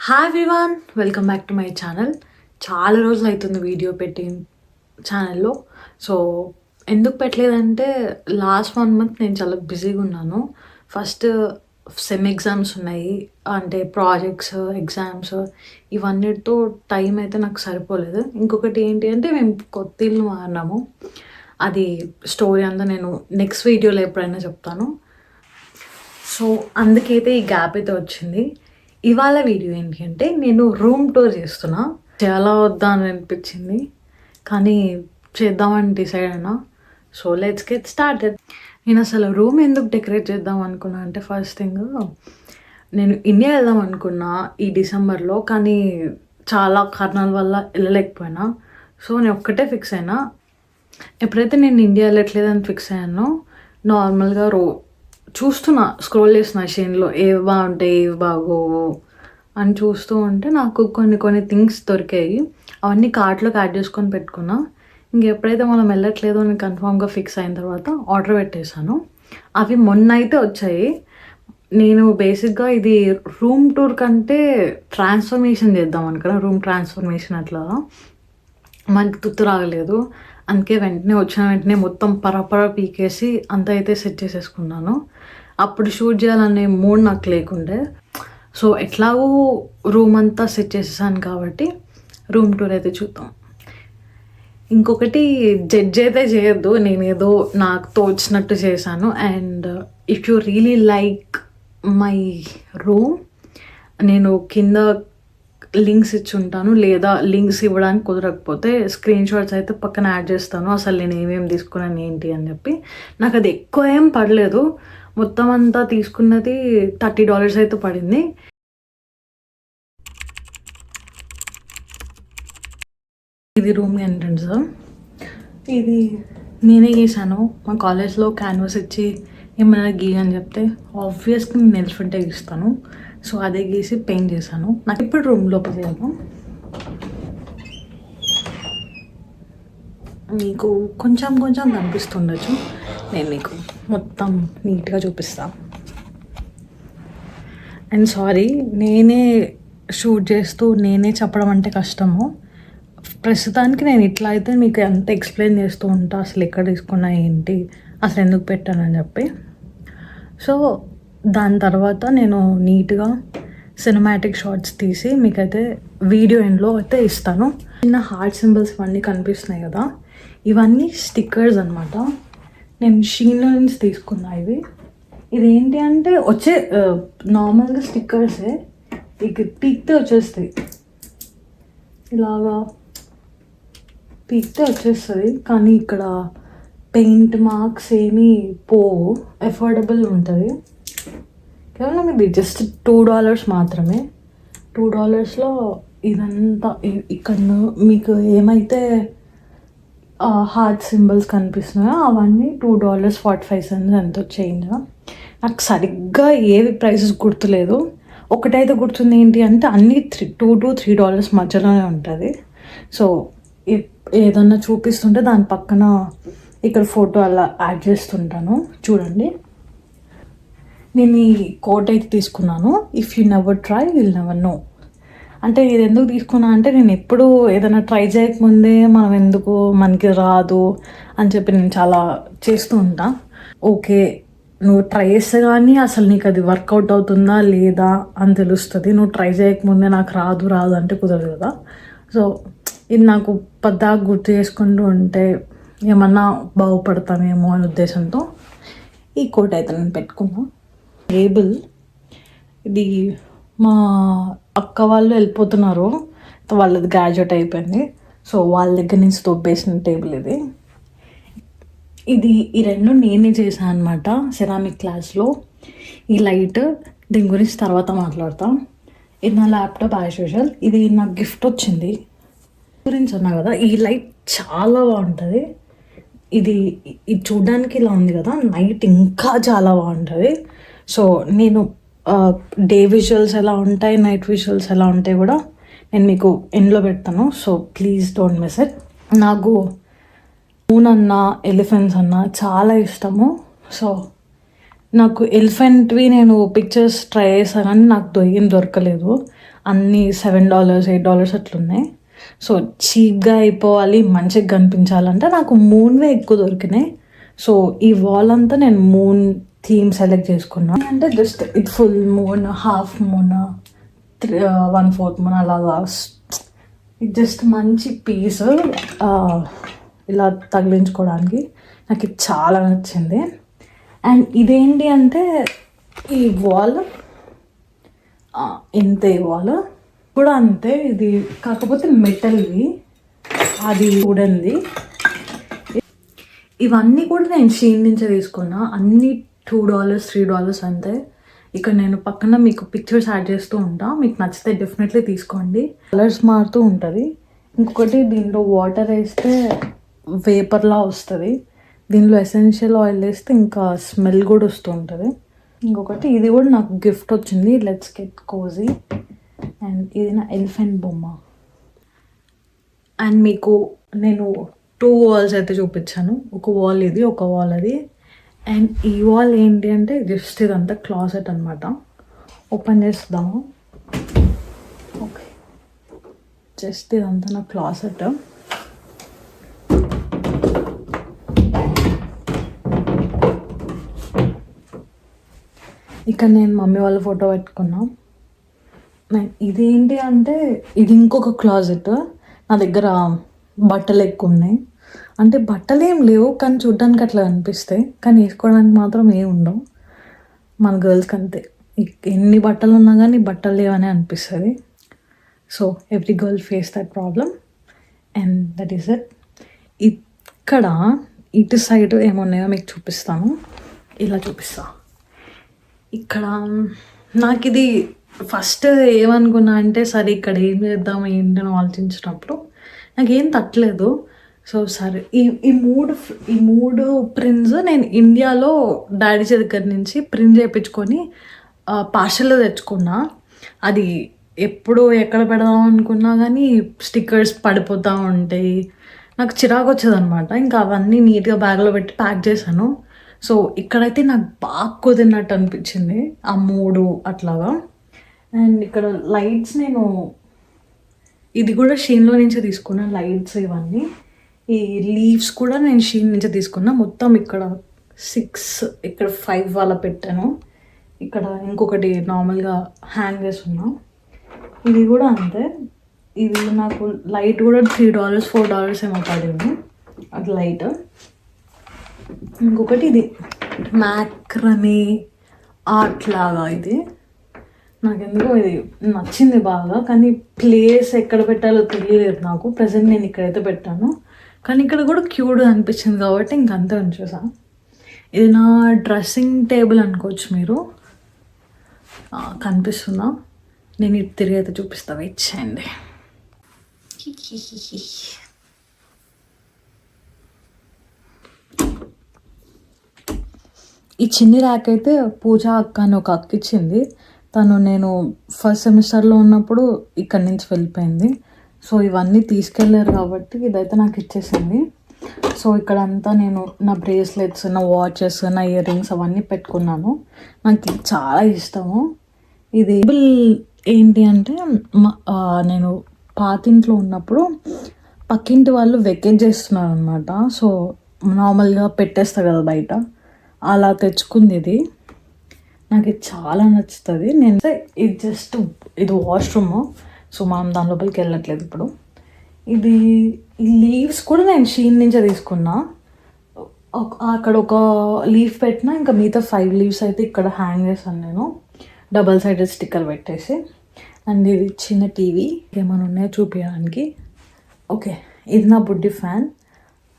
Hi everyone, welcome back to my channel. చాలా రోజులు అవుతుంది వీడియో పెట్టి ఛానల్లో. సో ఎందుకు పెట్టలేదంటే లాస్ట్ 1 మంత్ నేను చాలా బిజీగా ఉన్నాను. ఫస్ట్ సెమ్ ఎగ్జామ్స్ ఉన్నాయి, అంటే ప్రాజెక్ట్స్, ఎగ్జామ్స్, ఇవన్నిటితో టైం అయితే నాకు సరిపోలేదు. ఇంకొకటి ఏంటి అంటే మేము కొత్త ఇల్లు మారినాము. అది స్టోరీ అంతా నేను నెక్స్ట్ వీడియోలో ఎప్పుడైనా చెప్తాను. సో అందుకైతే ఈ గ్యాప్ అయితే వచ్చింది. ఇవాళ వీడియో ఏంటి అంటే నేను రూమ్ టూర్ చేస్తున్నా. చాలా వద్దా అని అనిపించింది, కానీ చేద్దామని డిసైడ్ అయినా. So let's get started. నేను అసలు రూమ్ ఎందుకు డెకరేట్ చేద్దాం అనుకున్నా అంటే, ఫస్ట్ థింగ్ నేను ఇండియా వెళ్దాం అనుకున్నా ఈ డిసెంబర్లో, కానీ చాలా కారణాల వల్ల వెళ్ళలేకపోయినా. సో నేను ఒక్కటే ఫిక్స్ అయినా, ఎప్పుడైతే నేను ఇండియా వెళ్ళట్లేదని ఫిక్స్ అయ్యానో నార్మల్గా చూస్తున్నా, స్క్రోల్ చేస్తున్నా షేన్లో ఏవి బాగుంటాయి ఏవి బాగోవు అని చూస్తూ ఉంటే నాకు కొన్ని థింగ్స్ దొరికాయి. అవన్నీ కార్ట్లోకి యాడ్ చేసుకొని పెట్టుకున్నా. ఇంకెప్పుడైతే మనం వెళ్ళట్లేదు అని కన్ఫామ్గా ఫిక్స్ అయిన తర్వాత ఆర్డర్ పెట్టేశాను. అవి మొన్న అయితే వచ్చాయి. నేను బేసిక్గా ఇది రూమ్ టూర్ కంటే ట్రాన్స్ఫర్మేషన్ చేద్దాం అనుకున్నా. రూమ్ ట్రాన్స్ఫర్మేషన్ అట్లా మనకి గుర్తు రాగలేదు. అందుకే వచ్చిన వెంటనే మొత్తం పరపర పీకేసి అంతా అయితే సెట్ చేసేసుకున్నాను. అప్పుడు షూట్ చేయాలనే మూడ్ నాకు లేకుండే. సో ఎట్లాగో రూమ్ అంతా సెట్ చేసేసాను కాబట్టి రూమ్ టూర్ అయితే చూద్దాం. ఇంకొకటి, జడ్జ్ అయితే చేయొద్దు, నేనేదో నాకు తోచినట్టు చేశాను. And if you really like my room, నేను కింద లింక్స్ ఇచ్చి ఉంటాను, లేదా లింక్స్ ఇవ్వడానికి కుదరకపోతే స్క్రీన్ షాట్స్ అయితే పక్కన యాడ్ చేస్తాను. అసలు నేను ఏమేమి తీసుకున్నాను ఏంటి అని చెప్పి. నాకు అది ఎక్కువ ఏం పడలేదు, మొత్తం అంతా తీసుకున్నది $30 అయితే పడింది. ఇది రూమ్ ఎంట్రన్స్. ఇది నేనే గీసాను. మా కాలేజ్లో క్యాన్వాస్ ఇచ్చి ఏమైనా గీ అని చెప్తే ఆబ్వియస్గా నేను ఎలిఫెంటే గీస్తాను. సో అదే గీసి పెయింట్ చేశాను. నాకు ఇప్పుడు రూమ్ లోపల చేయాలి. మీకు కొంచెం కనిపిస్తుండొచ్చు, నేను మీకు మొత్తం నీట్గా చూపిస్తాను. అండ్ సారీ, నేనే షూట్ చేస్తూ నేనే చెప్పడం అంటే కష్టము. ప్రస్తుతానికి నేను ఇట్లా అయితే మీకు ఎంత ఎక్స్ప్లెయిన్ చేస్తూ ఉంటా, అసలు ఎక్కడ తీసుకున్నా ఏంటి, అసలు ఎందుకు పెట్టానని చెప్పి. సో దాని తర్వాత నేను నీట్గా సినిమాటిక్ షార్ట్స్ తీసి మీకైతే వీడియో ఎండ్లో అయితే ఇస్తాను. చిన్న హార్ట్ సింబల్స్ ఇవన్నీ కనిపిస్తున్నాయి కదా, ఇవన్నీ స్టిక్కర్స్ అనమాట. నేను షీన్లో నుంచి తీసుకున్నా ఇవి. ఇదేంటి అంటే నార్మల్గా స్టిక్కర్సే, ఇక పీక్తే వచ్చేస్తాయి, ఇలాగా పీక్తే వచ్చేస్తుంది. కానీ ఇక్కడ పెయింట్ మార్క్స్ ఏమీ పోవు, అఫోర్డబుల్ ఉంటుంది. కేవలం ఇది జస్ట్ $2 మాత్రమే. $2లో ఇదంతా ఇక్కడ మీకు ఏమైతే హార్ట్ సింబల్స్ కనిపిస్తున్నాయో అవన్నీ $2.45 ఎంతో చేంజ్. నాకు సరిగ్గా ఏవి ప్రైసెస్ గుర్తులేదు. ఒకటైతే గుర్తుంది, ఏంటి అంటే అన్నీ $2 to $3 మధ్యలోనే ఉంటుంది. సో ఏదన్నా చూపిస్తుంటే దాని పక్కన ఇక్కడ ఫోటో అలా యాడ్ చేస్తుంటాను, చూడండి. నేను ఈ కోట్ అయితే తీసుకున్నాను. If you never try will never know. అంటే ఇది ఎందుకు తీసుకున్నా అంటే, నేను ఎప్పుడు ఏదైనా ట్రై చేయకముందే మనకి రాదు అని చెప్పి నేను చాలా చేస్తూ ఉంటా. ఓకే, నువ్వు ట్రై చేస్తే కానీ అసలు నీకు అది వర్కౌట్ అవుతుందా లేదా అని తెలుస్తుంది. నువ్వు ట్రై చేయకముందే నాకు రాదు అంటే కుదరదు కదా. సో ఇది నాకు పద్దాగా గుర్తు చేసుకుంటూ ఉంటే ఏమన్నా బాగుపడతానేమో అనే ఉద్దేశంతో ఈ కోట్ అయితే నేను పెట్టుకున్నా. టేబుల్ ఇది మా అక్క వాళ్ళు వెళ్ళిపోతున్నారు, వాళ్ళది గ్రాడ్యుయేట్ అయిపోయింది. సో వాళ్ళ దగ్గర నుంచి తొబ్బేసిన టేబుల్ ఇది. ఈ రెండు నేనే చేశాను అనమాట సెరామిక్ క్లాస్లో. ఈ లైట్, దీని గురించి తర్వాత మాట్లాడతాం. ఇది నా ల్యాప్టాప్ యాజ్ యూజువల్. ఇది నాకు గిఫ్ట్ వచ్చింది గురించి అన్నా కదా. ఈ లైట్ చాలా బాగుంటుంది. ఇది చూడడానికి ఇలా ఉంది కదా, నైట్ ఇంకా చాలా బాగుంటుంది. సో నేను డే విజువల్స్ ఎలా ఉంటాయి, నైట్ విజువల్స్ ఎలా ఉంటాయి కూడా నేను మీకు ఎండ్లో పెడతాను. So please don't miss it. నాకు మూన్ అన్నా ఎలిఫెంట్స్ అన్నా చాలా ఇష్టము. సో నాకు ఎలిఫెంట్వి నేను పిక్చర్స్ ట్రై చేశాను కానీ నాకు ఏం దొరకలేదు. అన్నీ $7 $8 అట్లున్నాయి. సో చీప్గా అయిపోవాలి, మంచిగా కనిపించాలంటే నాకు మూన్వే ఎక్కువ దొరికినాయి. సో ఈ వాల్ అంతా నేను మూన్ థీమ్ సెలెక్ట్ చేసుకున్నాను. అంటే జస్ట్ ఇది full moon, half moon, 1/4 moon అలాగా. ఇది జస్ట్ మంచి పీస్ ఇలా తగిలించుకోవడానికి నాకు ఇది చాలా నచ్చింది. అండ్ ఇదేంటి అంటే ఈ వాల్ ఇంతే, ఈ వాల్ కూడా అంతే. ఇది కాకపోతే మెటల్వి, అది వుడెన్ది. ఇవన్నీ కూడా నేను షీన్ నుంచే తీసుకున్నా. అన్నీ $2 $3 అంతే. ఇక్కడ నేను పక్కన మీకు పిక్చర్స్ యాడ్ చేస్తూ ఉంటా, మీకు నచ్చితే డెఫినెట్లీ తీసుకోండి. కలర్స్ మారుతూ ఉంటుంది. ఇంకొకటి దీంట్లో వాటర్ వేస్తే వేపర్లా వస్తుంది. దీనిలో ఎసెన్షియల్ ఆయిల్ వేస్తే ఇంకా స్మెల్ కూడా వస్తూ ఉంటుంది. ఇంకొకటి ఇది కూడా నాకు గిఫ్ట్ వచ్చింది, లెట్స్ గెట్ కోజీ. అండ్ ఇది నా ఎలిఫెంట్ బొమ్మ. అండ్ మీకు నేను 2 వాల్స్ అయితే చూపించాను. ఒక వాల్ ఇది, ఒక వాల్ అది. అండ్ ఈ వాల్ ఏంటి అంటే జస్ట్ ఇదంతా క్లాసెట్ అనమాట. ఓపెన్ చేస్తాము. ఓకే, జస్ట్ ఇదంతా నా క్లాసెట్. ఇక్కడ నేను మమ్మీ వాళ్ళ ఫోటో పెట్టుకున్నా. ఇదేంటి అంటే ఇది ఇంకొక క్లాజెట్. నా దగ్గర బట్టలు ఎక్కువ ఉన్నాయి. అంటే బట్టలు ఏం లేవు కానీ చూడ్డానికి అట్లా అనిపిస్తాయి, కానీ వేసుకోవడానికి మాత్రం ఏమి ఉండవు. మన గర్ల్స్కి అంతే, ఎన్ని బట్టలు ఉన్నా కానీ బట్టలు లేవని అనిపిస్తుంది. So every girl face that problem and that is it. ఇక్కడ ఇటు సైడ్ ఏమున్నాయో మీకు చూపిస్తాను. ఇలా చూపిస్తా. ఇక్కడ నాకు ఇది ఫస్ట్ ఏమనుకున్నా అంటే సరే ఇక్కడ ఏం చేద్దాం ఏంటని ఆలోచించినప్పుడు నాకేం తట్టలేదు. సో సరే ఈ మూడు ప్రింట్స్ నేను ఇండియాలో డాడీ దగ్గర నుంచి ప్రింట్ చేయించుకొని పార్సల్లో తెచ్చుకున్నా. అది ఎప్పుడు ఎక్కడ పెడదాం అనుకున్నా కానీ స్టిక్కర్స్ పడిపోతూ ఉంటాయి, నాకు చిరాకు వచ్చేది అనమాట. ఇంకా అవన్నీ నీట్గా బ్యాగ్లో పెట్టి ప్యాక్ చేశాను. సో ఇక్కడైతే నాకు బాగా కుదిరినట్టు అనిపించింది ఆ 3 అట్లాగా. అండ్ ఇక్కడ లైట్స్ నేను ఇది కూడా షీన్లో నుంచే తీసుకున్నా. లైట్స్ ఇవన్నీ, ఈ లీవ్స్ కూడా నేను షీన్ నుంచే తీసుకున్నా. మొత్తం ఇక్కడ 6, ఇక్కడ 5 వాళ్ళ పెట్టాను. ఇక్కడ ఇంకొకటి నార్మల్గా హ్యాంగ్ చేస్తున్నా. ఇది కూడా అంతే. ఇది నాకు లైట్ కూడా $3 $4 ఏమో పడింది అది లైట్. ఇంకొకటి ఇది మ్యాక్రమే ఆర్ట్ లాగా. ఇది నాకెందుకో ఇది నచ్చింది బాగా, కానీ ప్లేస్ ఎక్కడ పెట్టాలో తెలియలేదు నాకు. ప్రజెంట్ నేను ఇక్కడైతే పెట్టాను, కానీ ఇక్కడ కూడా క్యూట్ అనిపించింది కాబట్టి ఇంకంతే ఉంచేసా. ఇది నా డ్రెస్సింగ్ టేబుల్ అనుకోవచ్చు మీరు. కనిపిస్తుందా? నేను ఇది తిరిగి అయితే చూపిస్తా, వెయిట్ చేయండి. ఈ చిన్ని ర్యాక్ అయితే పూజ అక్క అని ఒక అక్క ఇచ్చింది. తను నేను ఫస్ట్ సెమిస్టర్లో ఉన్నప్పుడు ఇక్కడి నుంచి వెళ్ళిపోయింది. సో ఇవన్నీ తీసుకెళ్ళారు కాబట్టి ఇదైతే నాకు ఇచ్చేసింది. సో ఇక్కడంతా నేను నా బ్రేస్లెట్స్, నా వాచెస్, నా ఇయర్ రింగ్స్ అవన్నీ పెట్టుకున్నాను. నాకు చాలా ఇష్టము. ఇది ఏంటి అంటే నేను పాతింట్లో ఉన్నప్పుడు పక్కింటి వాళ్ళు వెకేట్ చేస్తున్నారు అనమాట. సో నార్మల్గా పెట్టేస్తారు కదా బయట, అలా తెచ్చుకుంది ఇది. నాకు ఇది చాలా నచ్చుతుంది. నేను ఇది జస్ట్ ఇది వాష్రూమ్, సో మనం దాని లోపలికి వెళ్ళట్లేదు ఇప్పుడు. ఇది ఈ లీవ్స్ కూడా నేను షీన్ నుంచే తీసుకున్నా. అక్కడ ఒక లీఫ్ పెట్టినా, ఇంకా మిగతా 5 లీవ్స్ అయితే ఇక్కడ హ్యాంగ్ చేశాను నేను, డబల్ సైడెడ్ స్టిక్కర్ పెట్టేసి. అండ్ ఇది చిన్న టీవీ, ఏమైనా ఉన్నాయో చూపించడానికి. ఓకే, ఇది నా బుడ్డి ఫ్యాన్.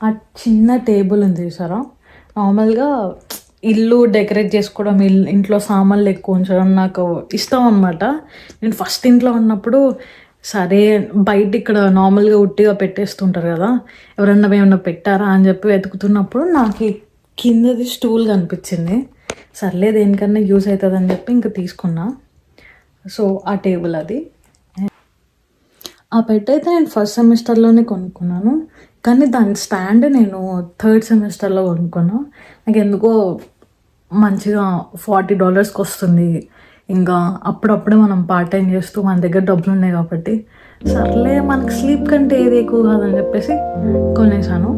ఆ చిన్న టేబుల్ ఉంది చూసారా, నార్మల్గా ఇల్లు డెకరేట్ చేసుకోవడం, ఇంట్లో సామాన్లు ఎక్కువ ఉంచడం నాకు ఇష్టం అనమాట. నేను ఫస్ట్ ఇంట్లో ఉన్నప్పుడు సరే బయట ఇక్కడ నార్మల్గా ఉట్టిగా పెట్టేస్తుంటారు కదా, ఎవరన్నా ఏమన్నా పెట్టారా అని చెప్పి వెతుకుతున్నప్పుడు నాకు కిందది స్టూల్ కనిపించింది. సర్లే దేనికన్నా యూజ్ అవుతుంది అని చెప్పి ఇంకా తీసుకున్నా. సో ఆ టేబుల్ అది. ఆ పెట్ అయితే నేను ఫస్ట్ సెమిస్టర్లోనే కొనుక్కున్నాను, కానీ దాని స్టాండ్ నేను 3rd సెమిస్టర్లో కొనుక్కున్నాను. నాకు ఎందుకో మంచిగా $40కి వస్తుంది. ఇంకా అప్పుడప్పుడు మనం పార్ట్ టైం చేస్తూ మన దగ్గర డబ్బులు ఉన్నాయి కాబట్టి సర్లే మనకి స్లీప్ కంటే ఏది ఎక్కువ కాదని చెప్పేసి కొనేసాను.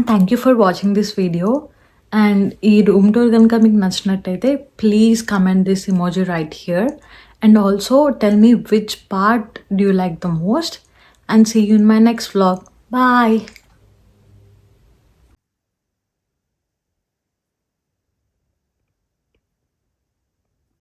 Thank you for watching this video. And ఈ రూమ్ టూర్ కనుక మీకు నచ్చినట్టయితే please comment this emoji right here and also tell me which part do you like the most and see you in my next vlog. Bye.